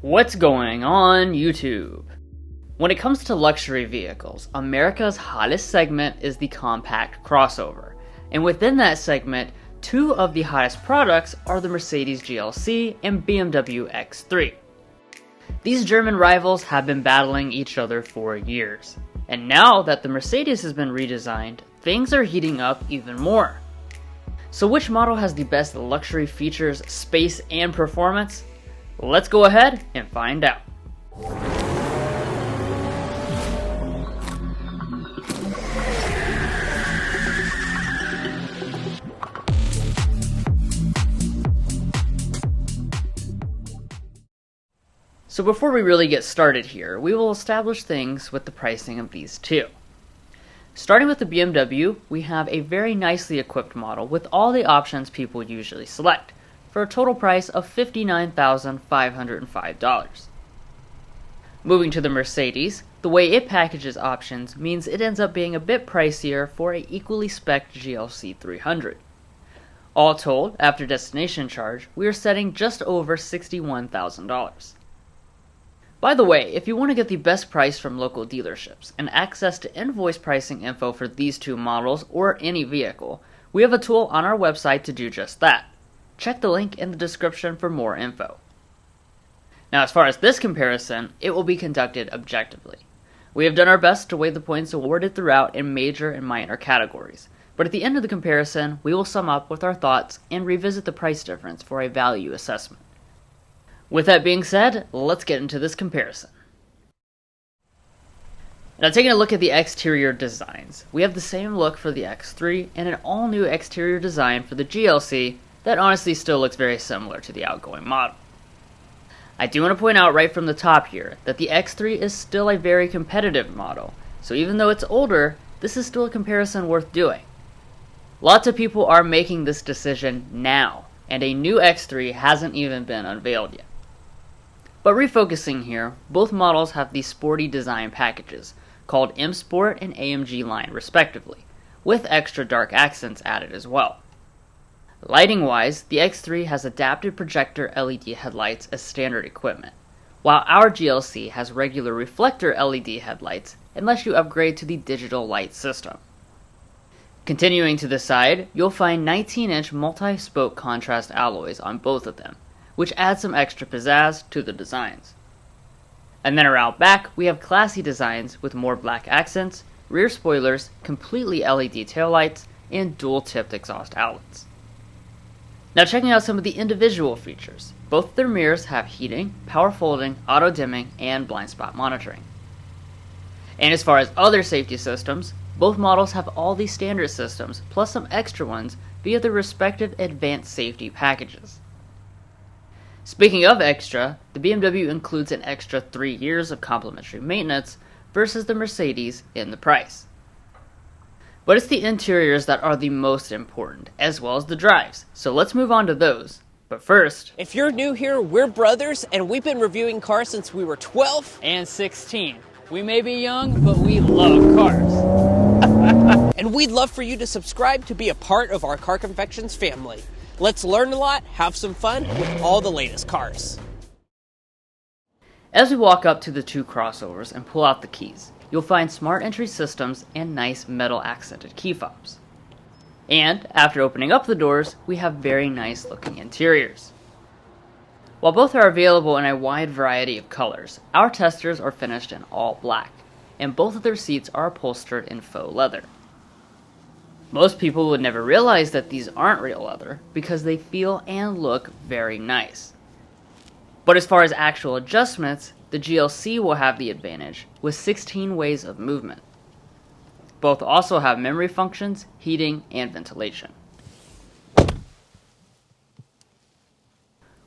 What's going on YouTube? When it comes to luxury vehicles, America's hottest segment is the compact crossover. And within that segment, two of the hottest products are the Mercedes GLC and BMW X3. These German rivals have been battling each other for years. And now that the Mercedes has been redesigned, things are heating up even more. So which model has the best luxury features, space, and performance? Let's go ahead and find out. So before we really get started here, we will establish things with the pricing of these two. Starting with the BMW, we have a very nicely equipped model with all the options people usually select, for a total price of $59,505. Moving to the Mercedes, the way it packages options means it ends up being a bit pricier for an equally spec'd GLC 300. All told, after destination charge, we are setting just over $61,000. By the way, if you want to get the best price from local dealerships and access to invoice pricing info for these two models or any vehicle, we have a tool on our website to do just that. Check the link in the description for more info. Now, as far as this comparison, it will be conducted objectively. We have done our best to weigh the points awarded throughout in major and minor categories, but at the end of the comparison, we will sum up with our thoughts and revisit the price difference for a value assessment. With that being said, let's get into this comparison. Now, taking a look at the exterior designs, we have the same look for the X3 and an all-new exterior design for the GLC that honestly still looks very similar to the outgoing model. I do want to point out right from the top here that the X3 is still a very competitive model, so even though it's older, this is still a comparison worth doing. Lots of people are making this decision now, and a new X3 hasn't even been unveiled yet. But refocusing here, both models have these sporty design packages, called M Sport and AMG line respectively, with extra dark accents added as well. Lighting-wise, the X3 has adaptive projector LED headlights as standard equipment, while our GLC has regular reflector LED headlights unless you upgrade to the digital light system. Continuing to the side, you'll find 19-inch multi-spoke contrast alloys on both of them, which adds some extra pizzazz to the designs. And then around back, we have classy designs with more black accents, rear spoilers, completely LED taillights, and dual-tipped exhaust outlets. Now, checking out some of the individual features, both their mirrors have heating, power folding, auto dimming, and blind spot monitoring. And as far as other safety systems, both models have all these standard systems plus some extra ones via their respective advanced safety packages. Speaking of extra, the BMW includes an extra 3 years of complimentary maintenance versus the Mercedes in the price. But it's the interiors that are the most important, as well as the drives, so let's move on to those. But first, if you're new here, we're brothers, and we've been reviewing cars since we were 12 and 16. We may be young, but we love cars. And we'd love for you to subscribe to be a part of our Car Confections family. Let's learn a lot, have some fun with all the latest cars. As we walk up to the two crossovers and pull out the keys, you'll find smart entry systems and nice metal accented key fobs. And after opening up the doors, we have very nice looking interiors. While both are available in a wide variety of colors, our testers are finished in all black, and both of their seats are upholstered in faux leather. Most people would never realize that these aren't real leather because they feel and look very nice. But as far as actual adjustments, the GLC will have the advantage with 16 ways of movement. Both also have memory functions, heating, and ventilation.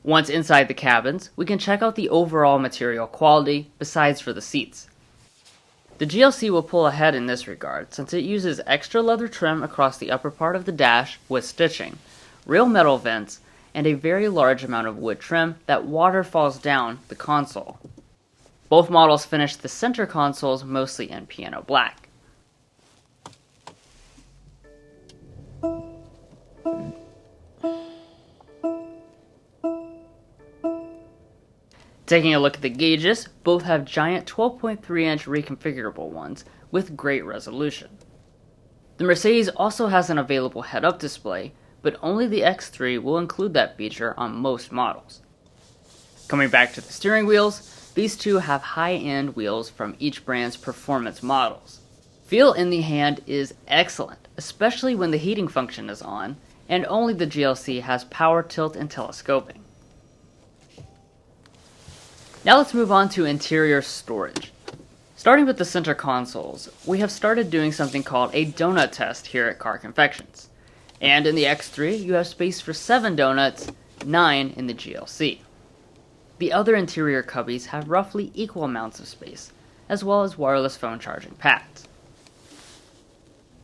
Once inside the cabins, we can check out the overall material quality besides for the seats. The GLC will pull ahead in this regard since it uses extra leather trim across the upper part of the dash with stitching, real metal vents, and a very large amount of wood trim that waterfalls down the console. Both models finished the center consoles mostly in piano black. Taking a look at the gauges, both have giant 12.3-inch reconfigurable ones with great resolution. The Mercedes also has an available head-up display, but only the X3 will include that feature on most models. Coming back to the steering wheels, these two have high-end wheels from each brand's performance models. Feel in the hand is excellent, especially when the heating function is on, and only the GLC has power tilt and telescoping. Now let's move on to interior storage. Starting with the center consoles, we have started doing something called a donut test here at Car Confections. And in the X3, you have space for 7 donuts, 9 in the GLC. The other interior cubbies have roughly equal amounts of space, as well as wireless phone charging pads.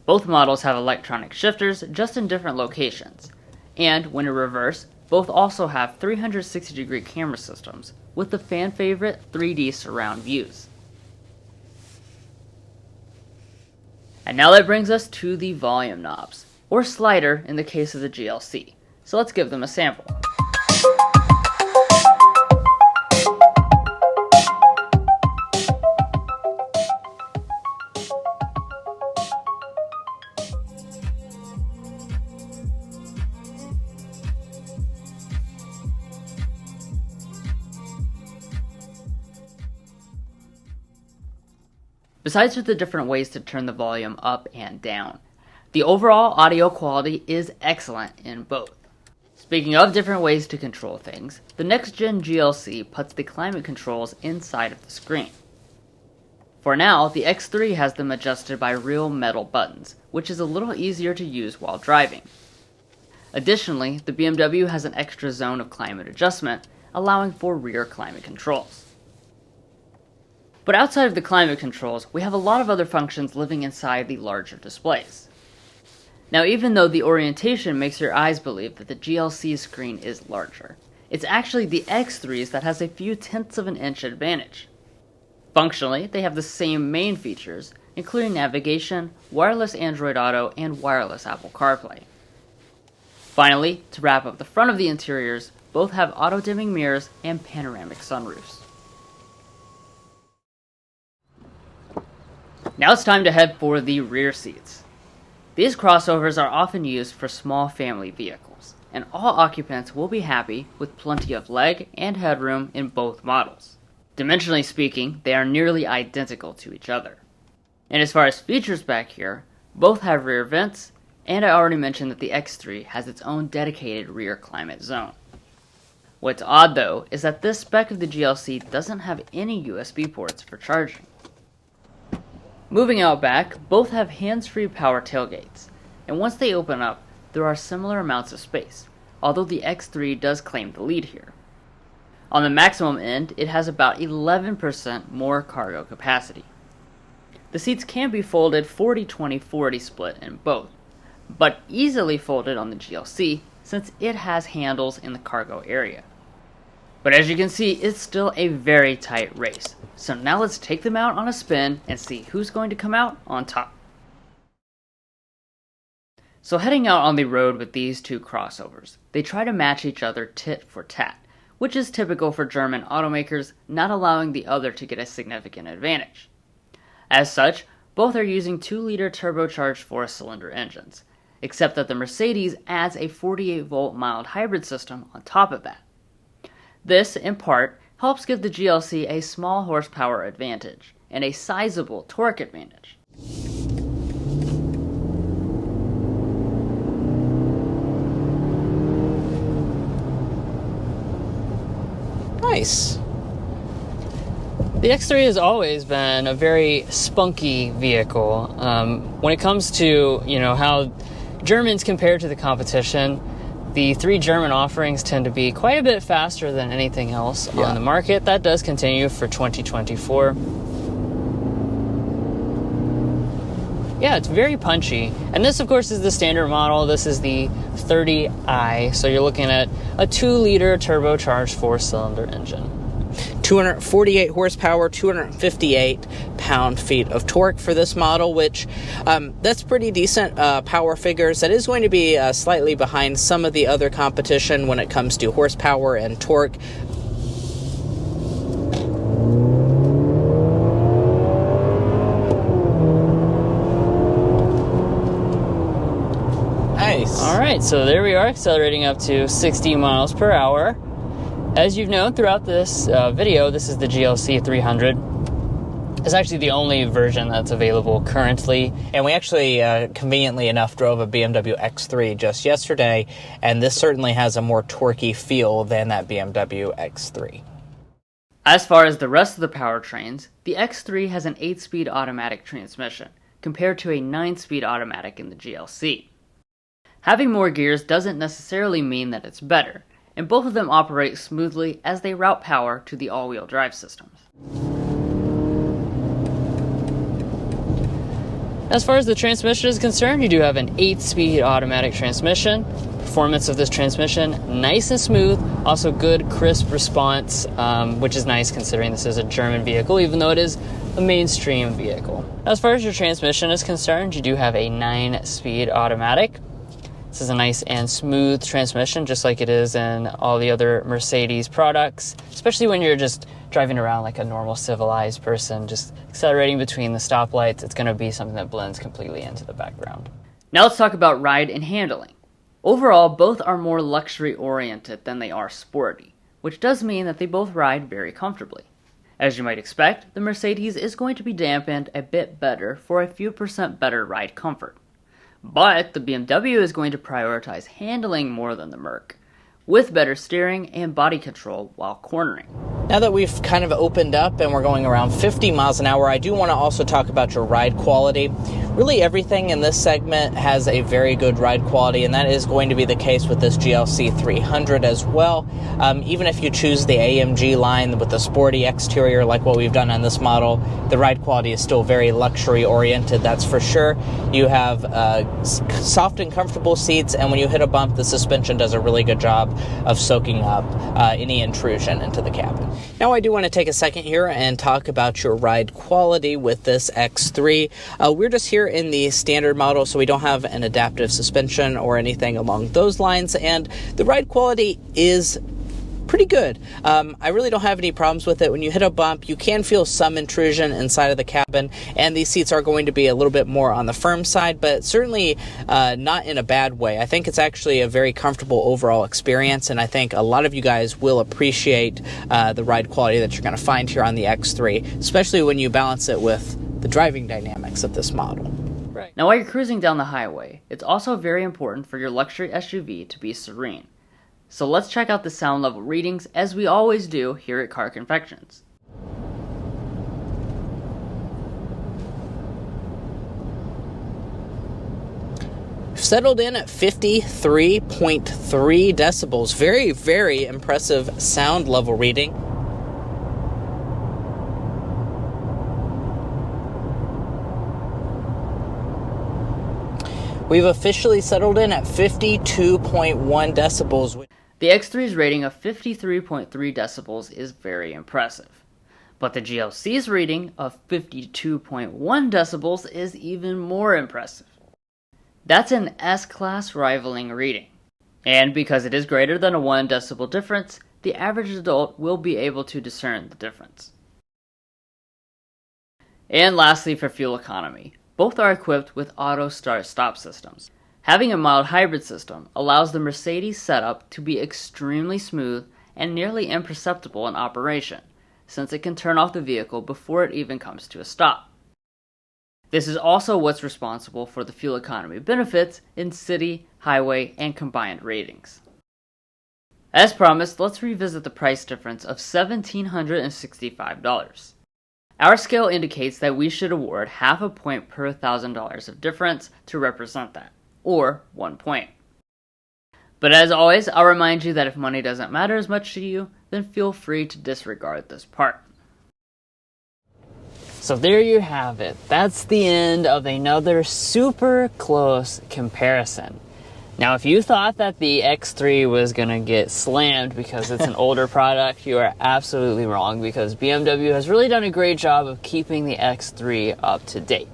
Both models have electronic shifters, just in different locations, and when in reverse, both also have 360-degree camera systems, with the fan-favorite 3D surround views. And now that brings us to the volume knobs, or slider in the case of the GLC, so let's give them a sample. Besides the different ways to turn the volume up and down, the overall audio quality is excellent in both. Speaking of different ways to control things, the next-gen GLC puts the climate controls inside of the screen. For now, the X3 has them adjusted by real metal buttons, which is a little easier to use while driving. Additionally, the BMW has an extra zone of climate adjustment, allowing for rear climate controls. But outside of the climate controls, we have a lot of other functions living inside the larger displays. Now, even though the orientation makes your eyes believe that the GLC screen is larger, it's actually the X3's that has a few tenths of an inch advantage. Functionally, they have the same main features, including navigation, wireless Android Auto, and wireless Apple CarPlay. Finally, to wrap up the front of the interiors, both have auto-dimming mirrors and panoramic sunroofs. Now it's time to head for the rear seats. These crossovers are often used for small family vehicles, and all occupants will be happy with plenty of leg and headroom in both models. Dimensionally speaking, they are nearly identical to each other. And as far as features back here, both have rear vents, and I already mentioned that the X3 has its own dedicated rear climate zone. What's odd though is that this spec of the GLC doesn't have any USB ports for charging. Moving out back, both have hands-free power tailgates, and once they open up, there are similar amounts of space, although the X3 does claim the lead here. On the maximum end, it has about 11% more cargo capacity. The seats can be folded 40-20-40 split in both, but easily folded on the GLC since it has handles in the cargo area. But as you can see, it's still a very tight race. So now let's take them out on a spin and see who's going to come out on top. So heading out on the road with these two crossovers, they try to match each other tit for tat, which is typical for German automakers, not allowing the other to get a significant advantage. As such, both are using 2-liter turbocharged 4-cylinder engines, except that the Mercedes adds a 48-volt mild hybrid system on top of that. This, in part, helps give the GLC a small horsepower advantage and a sizable torque advantage. Nice. The X3 has always been a very spunky vehicle. When it comes to, how Germans compare to the competition, the 3 German offerings tend to be quite a bit faster than anything else on the market. That does continue for 2024. Yeah, it's very punchy. And this, of course, is the standard model. This is the 30i. So you're looking at a 2-liter turbocharged 4-cylinder engine. 248 horsepower, 258 pound-feet of torque for this model, which that's pretty decent power figures. That is going to be slightly behind some of the other competition when it comes to horsepower and torque. Alright, so there we are, accelerating up to 60 miles per hour. As you've known throughout this video, this is the GLC 300. It's actually the only version that's available currently. And we actually, conveniently enough, drove a BMW X3 just yesterday, and this certainly has a more torquey feel than that BMW X3. As far as the rest of the powertrains, the X3 has an 8-speed automatic transmission, compared to a 9-speed automatic in the GLC. Having more gears doesn't necessarily mean that it's better, and both of them operate smoothly as they route power to the all-wheel drive systems. As far as the transmission is concerned, you do have an 8-speed automatic transmission. Performance of this transmission, nice and smooth, also good crisp response, which is nice considering this is a German vehicle, even though it is a mainstream vehicle. As far as your transmission is concerned, you do have a 9-speed automatic. This is a nice and smooth transmission, just like it is in all the other Mercedes products, especially when you're just driving around like a normal civilized person, just accelerating between the stoplights. It's going to be something that blends completely into the background. Now let's talk about ride and handling. Overall, both are more luxury-oriented than they are sporty, which does mean that they both ride very comfortably. As you might expect, the Mercedes is going to be dampened a bit better for a few percent better ride comfort. But the BMW is going to prioritize handling more than the Merc, with better steering and body control while cornering. Now that we've kind of opened up and we're going around 50 miles an hour, I do want to also talk about your ride quality. Really everything in this segment has a very good ride quality, and that is going to be the case with this GLC 300 as well. Even if you choose the AMG line with the sporty exterior like what we've done on this model, the ride quality is still very luxury oriented, that's for sure. You have soft and comfortable seats, and when you hit a bump, the suspension does a really good job of soaking up any intrusion into the cabin. Now I do want to take a second here and talk about your ride quality with this X3. We're just here in the standard model, so we don't have an adaptive suspension or anything along those lines, and the ride quality is pretty good. I really don't have any problems with it. When you hit a bump, you can feel some intrusion inside of the cabin, and these seats are going to be a little bit more on the firm side, but certainly not in a bad way. I think it's actually a very comfortable overall experience, and I think a lot of you guys will appreciate the ride quality that you're going to find here on the X3, especially when you balance it with the driving dynamics of this model. Right. Now while you're cruising down the highway, it's also very important for your luxury SUV to be serene. So let's check out the sound level readings, as we always do here at Car Confections. Settled in at 53.3 decibels. Very, very impressive sound level reading. We've officially settled in at 52.1 decibels. The X3's rating of 53.3 decibels is very impressive, but the GLC's rating of 52.1 decibels is even more impressive. That's an S-Class rivaling reading, and because it is greater than a 1 decibel difference, the average adult will be able to discern the difference. And lastly, for fuel economy, both are equipped with auto start-stop systems. Having a mild hybrid system allows the Mercedes setup to be extremely smooth and nearly imperceptible in operation, since it can turn off the vehicle before it even comes to a stop. This is also what's responsible for the fuel economy benefits in city, highway, and combined ratings. As promised, let's revisit the price difference of $1,765. Our scale indicates that we should award half a point per $1,000 of difference to represent that, or 1 point. But as always, I'll remind you that if money doesn't matter as much to you, then feel free to disregard this part. So there you have it. That's the end of another super close comparison. Now, if you thought that the X3 was going to get slammed because it's an older product, you are absolutely wrong, because BMW has really done a great job of keeping the X3 up to date.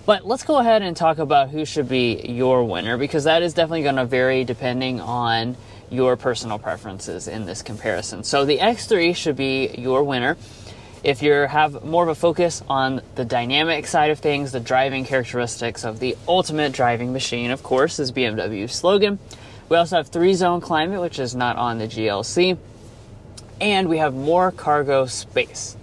But let's go ahead and talk about who should be your winner, because that is definitely going to vary depending on your personal preferences in this comparison. So the X3 should be your winner. If you have more of a focus on the dynamic side of things, the driving characteristics of the ultimate driving machine, of course, is BMW's slogan. We also have 3-zone climate, which is not on the GLC. And we have more cargo space.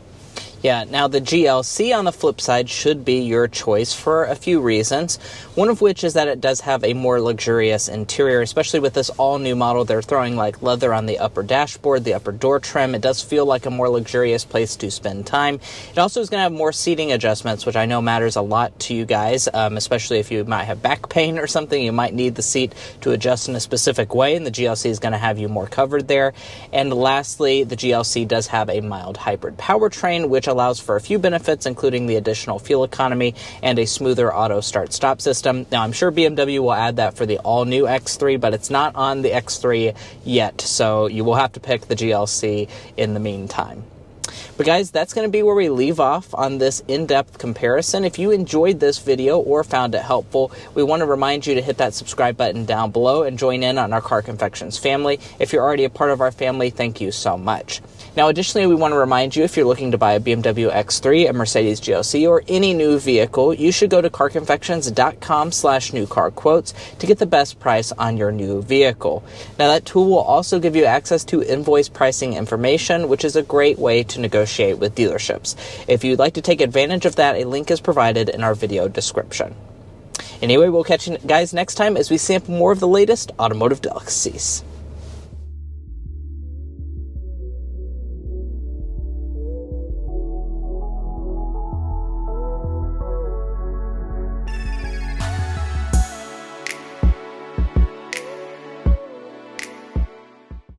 Yeah, now the GLC on the flip side should be your choice for a few reasons. One of which is that it does have a more luxurious interior, especially with this all-new model. They're throwing like leather on the upper dashboard, the upper door trim. It does feel like a more luxurious place to spend time. It also is going to have more seating adjustments, which I know matters a lot to you guys, especially if you might have back pain or something. You might need the seat to adjust in a specific way, and the GLC is going to have you more covered there. And lastly, the GLC does have a mild hybrid powertrain, which allows for a few benefits, including the additional fuel economy and a smoother auto start-stop system. Now, I'm sure BMW will add that for the all-new X3, but it's not on the X3 yet, so you will have to pick the GLC in the meantime. But guys, that's going to be where we leave off on this in-depth comparison. If you enjoyed this video or found it helpful, we want to remind you to hit that subscribe button down below and join in on our Car Confections family. If you're already a part of our family, thank you so much. Now, additionally, we want to remind you, if you're looking to buy a BMW X3, a Mercedes GLC, or any new vehicle, you should go to carconfections.com/newcarquotes to get the best price on your new vehicle. Now, that tool will also give you access to invoice pricing information, which is a great way to negotiate with dealerships. If you'd like to take advantage of that, a link is provided in our video description. Anyway, we'll catch you guys next time as we sample more of the latest automotive delicacies.